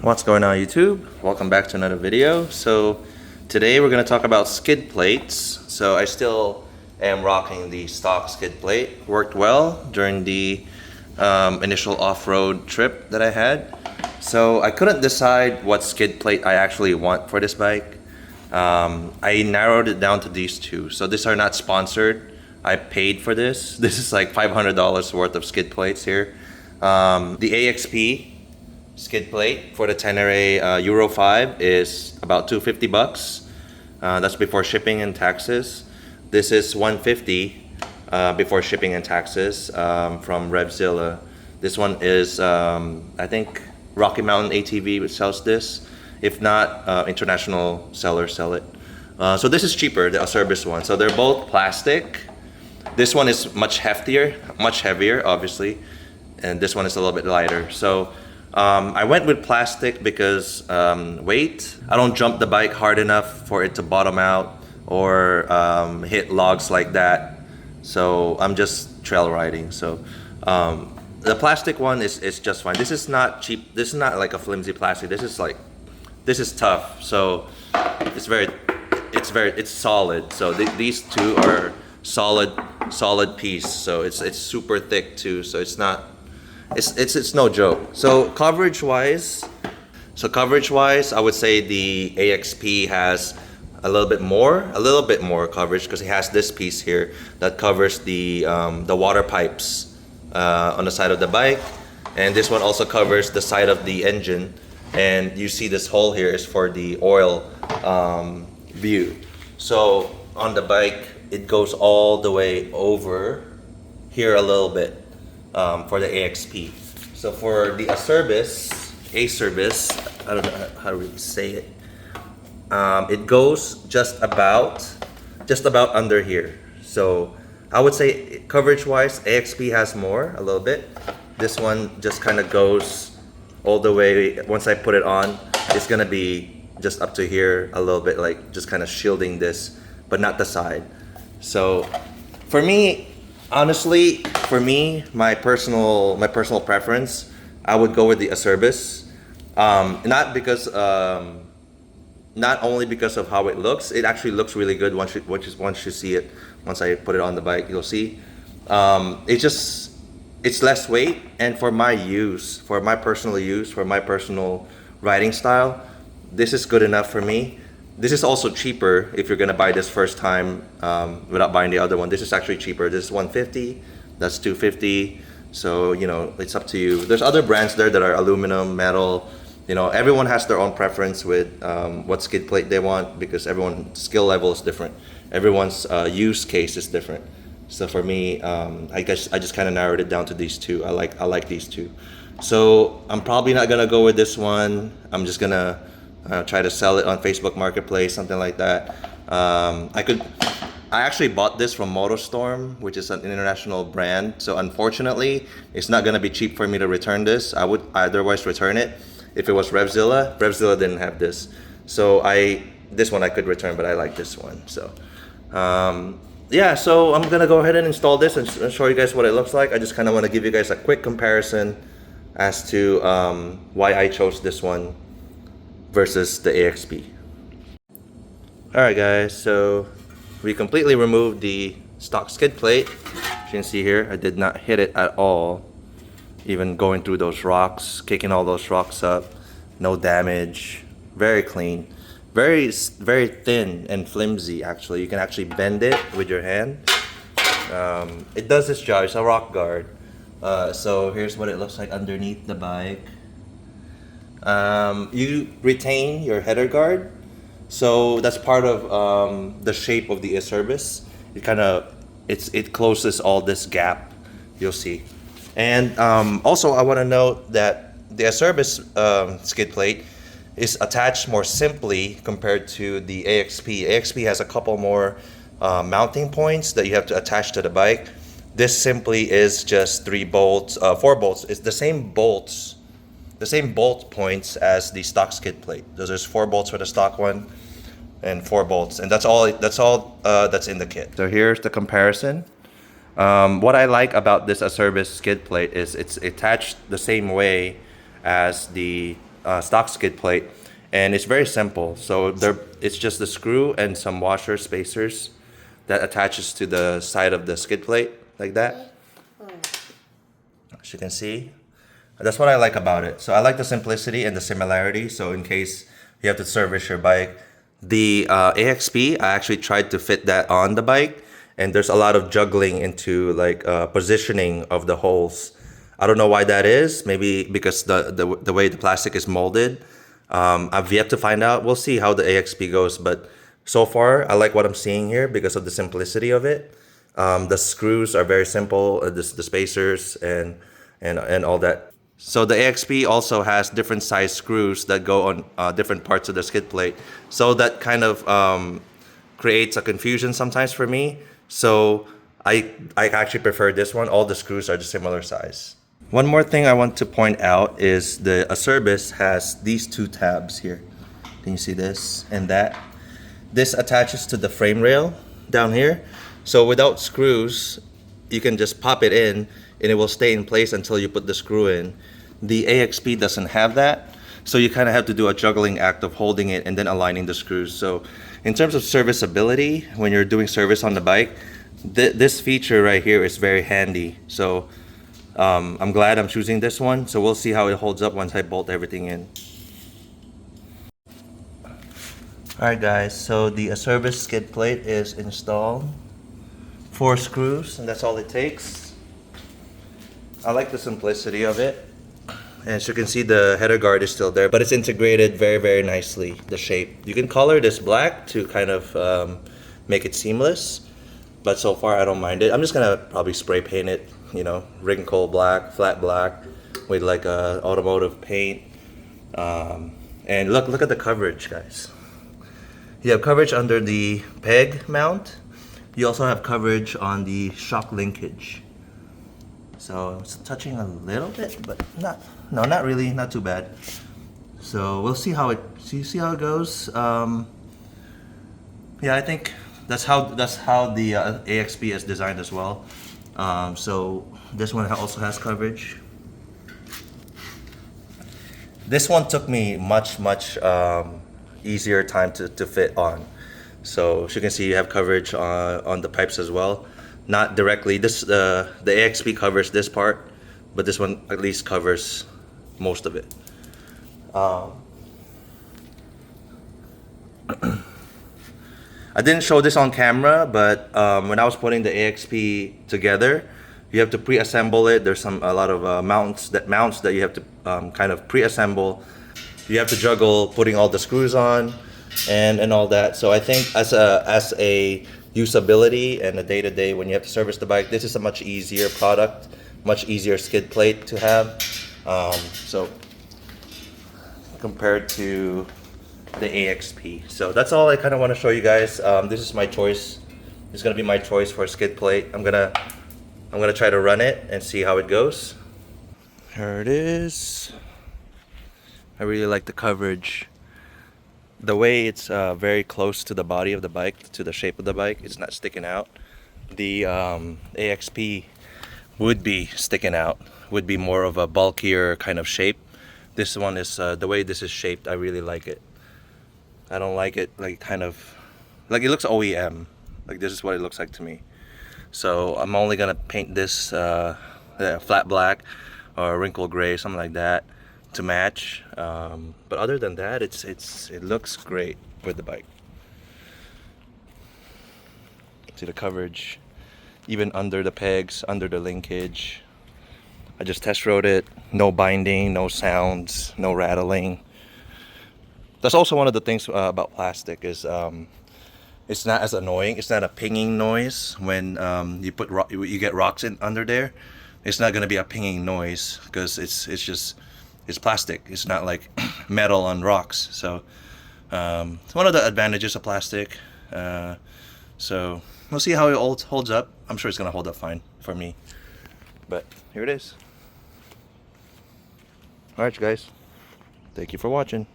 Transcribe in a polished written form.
What's going on YouTube? Welcome back to another video. So today we're going to talk about skid plates. So I still am rocking the stock skid plate. Worked well during the initial off-road trip that I had. So I couldn't decide what skid plate I actually want for this bike. I narrowed it down to these two. So these are not sponsored. I paid for this. This is like $500 worth of skid plates here. The AXP skid plate for the Tenere Euro 5 is about $250. That's before shipping and taxes. This is $150 before shipping and taxes from Revzilla. This one is I think Rocky Mountain ATV which sells this. If not, international sellers sell it. So this is cheaper, the Acerbis one. So they're both plastic. This one is much heftier, much heavier, obviously, and this one is a little bit lighter. So I went with plastic because weight. I don't jump the bike hard enough for it to bottom out or hit logs like that. So I'm just trail riding. So the plastic one is just fine. This is not cheap. This is not like a flimsy plastic. This is tough. So it's solid. So these two are solid piece. So it's super thick too. So it's not. It's no joke. So coverage wise, I would say the AXP has a little bit more coverage because it has this piece here that covers the water pipes on the side of the bike, and this one also covers the side of the engine. And you see this hole here is for the oil view. So on the bike, it goes all the way over here a little bit. For the AXP. So for the Acerbis, I don't know how to really say it. It goes just about under here. So I would say coverage-wise, AXP has more a little bit. This one just kind of goes all the way. Once I put it on, it's gonna be just up to here a little bit, like just kind of shielding this, but not the side. So for me, honestly, my personal preference, I would go with the Acerbis. Not only because of how it looks. It actually looks really good once you see it. Once I put it on the bike, you'll see. It's less weight, and for my personal riding style, this is good enough for me. This is also cheaper if you're gonna buy this first time without buying the other one. This is actually cheaper. This is $150, that's $250. So it's up to you. There's other brands there that are aluminum, metal. Everyone has their own preference with what skid plate they want because everyone's skill level is different. Everyone's use case is different. So for me, I guess I just kind of narrowed it down to these two. I like these two. So I'm probably not gonna go with this one. I'm just gonna try to sell it on Facebook Marketplace, something like that. I actually bought this from MotoStorm, which is an international brand. So unfortunately, it's not gonna be cheap for me to return this. I would otherwise return it if it was Revzilla. Revzilla didn't have this. So this one I could return, but I like this one. So yeah, so I'm gonna go ahead and install this and show you guys what it looks like. I just kind of want to give you guys a quick comparison as to why I chose this one versus the AXP. Alright guys, so we completely removed the stock skid plate. As you can see here, I did not hit it at all. Even going through those rocks, kicking all those rocks up, no damage, very clean. Very thin and flimsy actually. You can actually bend it with your hand. It does its job, it's a rock guard. So here's what it looks like underneath the bike. You retain your header guard, so that's part of the shape of the Acerbis. It closes all this gap, you'll see. And also I want to note that the Acerbis skid plate is attached more simply compared to the AXP. AXP has a couple more mounting points that you have to attach to the bike. This simply is just 4 bolts. It's the same bolts. The same bolt points as the stock skid plate. There's 4 bolts for the stock one and 4 bolts, and that's all that's in the kit. So here's the comparison. What I like about this Acerbis skid plate is it's attached the same way as the stock skid plate, and it's very simple. So it's just the screw and some washer spacers that attaches to the side of the skid plate like that. As you can see, that's what I like about it. So I like the simplicity and the similarity. So in case you have to service your bike, the AXP, I actually tried to fit that on the bike, and there's a lot of juggling into like positioning of the holes. I don't know why that is. Maybe because the way the plastic is molded. I've yet to find out. We'll see how the AXP goes, but so far I like what I'm seeing here because of the simplicity of it. The screws are very simple, the spacers and all that. So the AXP also has different size screws that go on different parts of the skid plate. So that kind of creates a confusion sometimes for me. So I actually prefer this one. All the screws are the similar size. One more thing I want to point out is the Acerbis has these two tabs here. Can you see this and that? This attaches to the frame rail down here. So without screws, you can just pop it in and it will stay in place until you put the screw in. The AXP doesn't have that. So you kind of have to do a juggling act of holding it and then aligning the screws. So in terms of serviceability, when you're doing service on the bike, this feature right here is very handy. So I'm glad I'm choosing this one. So we'll see how it holds up once I bolt everything in. Alright guys, so the Acerbis skid plate is installed. 4 screws, and that's all it takes. I like the simplicity of it. And as you can see, the header guard is still there, but it's integrated very, very nicely, the shape. You can color this black to kind of make it seamless, but so far I don't mind it. I'm just gonna probably spray paint it, you know, wrinkle black, flat black, with like a automotive paint. And look at the coverage, guys. You have coverage under the peg mount. You also have coverage on the shock linkage. So it's touching a little bit, but not really, not too bad. So we'll see how it goes. Yeah, I think that's how the AXP is designed as well. So this one also has coverage. This one took me much easier time to fit on. So as you can see, you have coverage on the pipes as well. Not directly. The AXP covers this part, but this one at least covers most of it. I didn't show this on camera, but when I was putting the AXP together, you have to pre-assemble it. There's a lot of mounts that you have to kind of pre-assemble. You have to juggle putting all the screws on and all that. So I think as a usability and a day-to-day when you have to service the bike, this is a much easier product, much easier skid plate to have. So compared to the AXP. So that's all I kind of want to show you guys. This is my choice. It's gonna be my choice for a skid plate. I'm gonna try to run it and see how it goes. Here it is. I really like the coverage. The way it's very close to the body of the bike, to the shape of the bike, it's not sticking out. The AXP would be sticking out, would be more of a bulkier kind of shape. This one is, the way this is shaped, I really like it. I don't like it like kind of, like it looks OEM. Like this is what it looks like to me. So I'm only gonna paint this flat black or wrinkle gray, something like that, to match. But other than that, it looks great with the bike. See the coverage, even under the pegs, under the linkage. I just test rode it. No binding, no sounds, no rattling. That's also one of the things about plastic is it's not as annoying. It's not a pinging noise when you get rocks in under there. It's not gonna be a pinging noise because it's plastic. It's not like metal on rocks. So it's one of the advantages of plastic. So we'll see how it holds up. I'm sure it's gonna hold up fine for me. But here it is. Alright guys, thank you for watching.